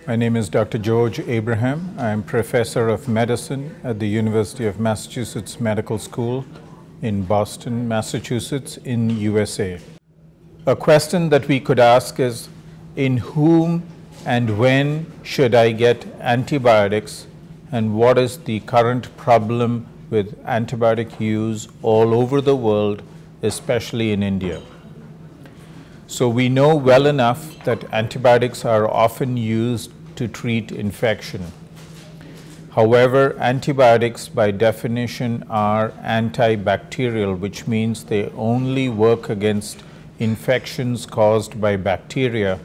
My name is Dr. George Abraham. I am Professor of Medicine at the University of Massachusetts Medical School in Boston, Massachusetts in USA. A question that we could ask is, in whom and when should I get antibiotics, and what is the current problem with antibiotic use all over the world, especially in India? So we know well enough that antibiotics are often used to treat infection. However, antibiotics by definition are antibacterial, which means they only work against infections caused by bacteria.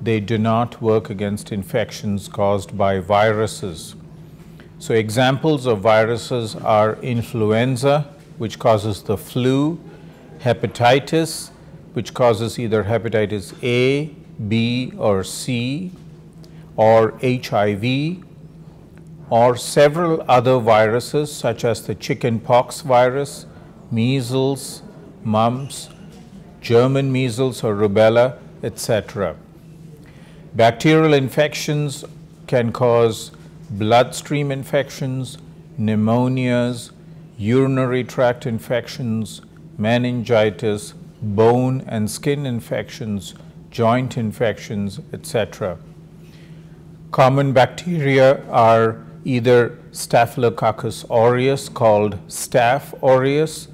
They do not work against infections caused by viruses. So examples of viruses are influenza, which causes the flu, hepatitis, which causes either hepatitis A, B, or C, or HIV, or several other viruses such as the chickenpox virus, measles, mumps, German measles or rubella, etc. Bacterial infections can cause bloodstream infections, pneumonias, urinary tract infections, meningitis, bone and skin infections, joint infections, etc. Common bacteria are either Staphylococcus aureus, called Staph aureus,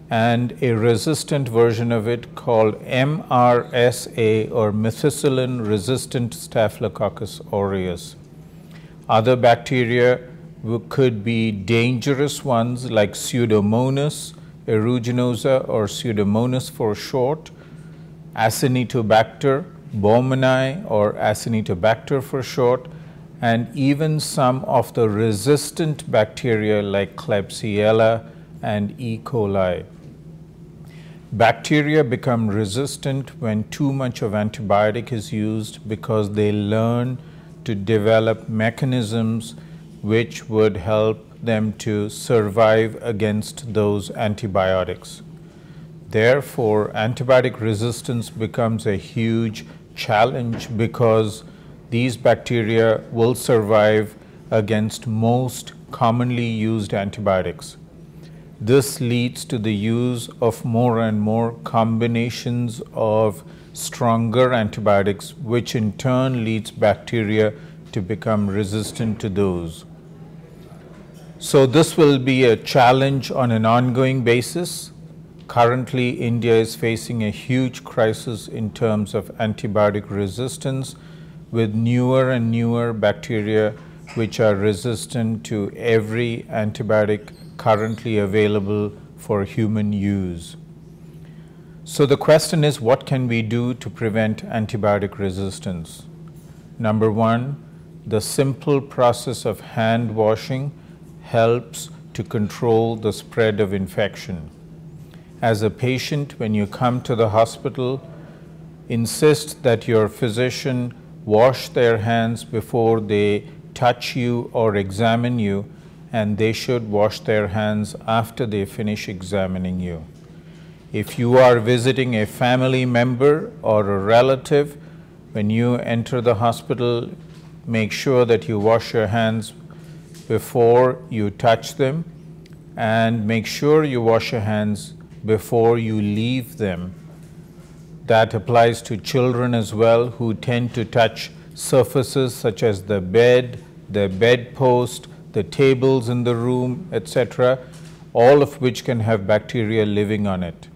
and a resistant version of it called MRSA, or methicillin-resistant Staphylococcus aureus. Other bacteria could be dangerous ones like Pseudomonas aeruginosa, or Pseudomonas for short, Acinetobacter baumannii, or Acinetobacter for short, and even some of the resistant bacteria like Klebsiella and E. coli. Bacteria become resistant when too much of antibiotic is used because they learn to develop mechanisms which would help them to survive against those antibiotics. Therefore, antibiotic resistance becomes a huge challenge because these bacteria will survive against most commonly used antibiotics. This leads to the use of more and more combinations of stronger antibiotics, which in turn leads bacteria to become resistant to those. So this will be a challenge on an ongoing basis. Currently, India is facing a huge crisis in terms of antibiotic resistance, with newer and newer bacteria which are resistant to every antibiotic currently available for human use. So the question is, what can we do to prevent antibiotic resistance? Number one, the simple process of hand washing helps to control the spread of infection. As a patient, when you come to the hospital, insist that your physician wash their hands before they touch you or examine you, and they should wash their hands after they finish examining you. If you are visiting a family member or a relative, when you enter the hospital, make sure that you wash your hands before you touch them, and make sure you wash your hands before you leave them. That applies to children as well, who tend to touch surfaces such as the bed, the bedpost, the tables in the room, etc., all of which can have bacteria living on it.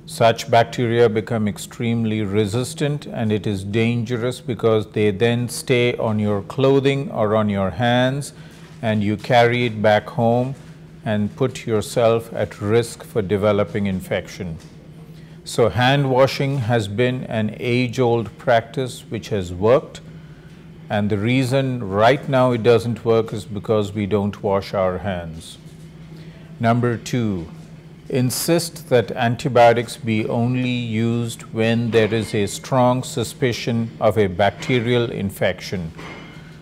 Such bacteria become extremely resistant, and it is dangerous because they then stay on your clothing or on your hands, and you carry it back home and put yourself at risk for developing infection. So hand washing has been an age-old practice which has worked, and the reason right now it doesn't work is because we don't wash our hands. Number two, insist that antibiotics be only used when there is a strong suspicion of a bacterial infection.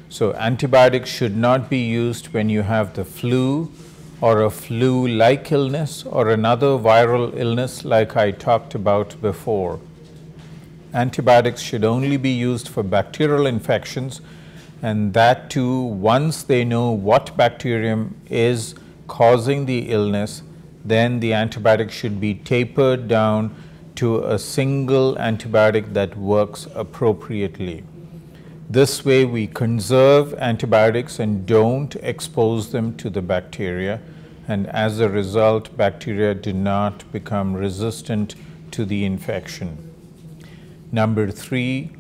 So antibiotics should not be used when you have the flu or a flu-like illness or another viral illness like I talked about before. Antibiotics should only be used for bacterial infections and that too once they know what bacterium is causing the illness, then the antibiotic should be tapered down to a single antibiotic that works appropriately. This way we conserve antibiotics and don't expose them to the bacteria, and as a result bacteria do not become resistant to the infection. Number 3,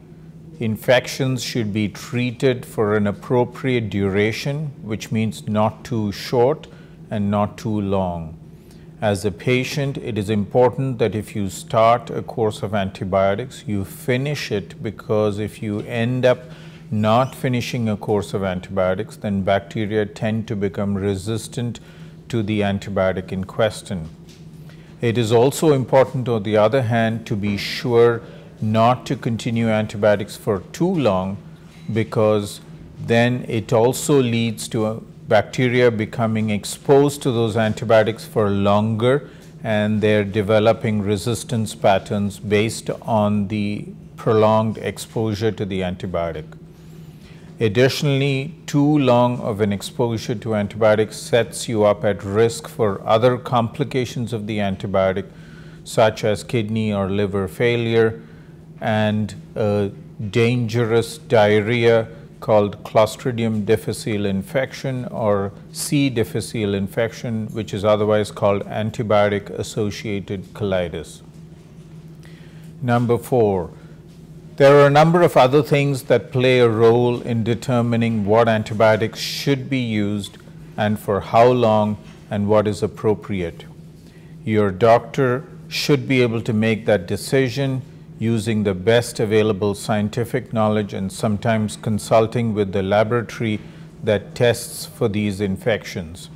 infections should be treated for an appropriate duration, which means not too short and not too long. As a patient, it is important that if you start a course of antibiotics, you finish it, because if you end up not finishing a course of antibiotics, then bacteria tend to become resistant to the antibiotic in question. It is also important, on the other hand, to be sure not to continue antibiotics for too long, because then it also leads to bacteria becoming exposed to those antibiotics for longer, and they're developing resistance patterns based on the prolonged exposure to the antibiotic. Additionally, too long of an exposure to antibiotics sets you up at risk for other complications of the antibiotic, such as kidney or liver failure and a dangerous diarrhea called Clostridium difficile infection or C. difficile infection, which is otherwise called antibiotic-associated colitis. Number 4, there are a number of other things that play a role in determining what antibiotics should be used and for how long and what is appropriate. Your doctor should be able to make that decision using the best available scientific knowledge and sometimes consulting with the laboratory that tests for these infections.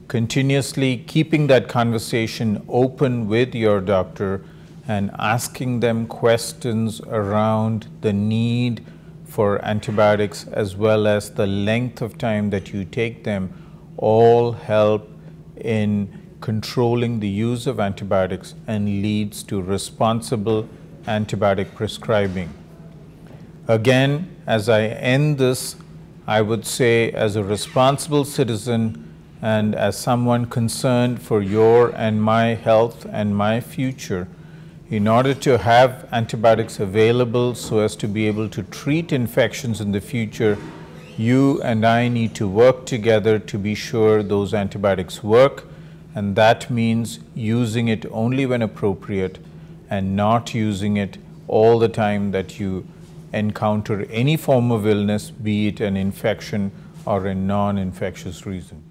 Continuously keeping that conversation open with your doctor and asking them questions around the need for antibiotics as well as the length of time that you take them all help in controlling the use of antibiotics and leads to responsible antibiotic prescribing. Again, as I end this, I would say, as a responsible citizen and as someone concerned for your and my health and my future, in order to have antibiotics available so as to be able to treat infections in the future, you and I need to work together to be sure those antibiotics work, and that means using it only when appropriate and not using it all the time that you encounter any form of illness, be it an infection or a non-infectious reason.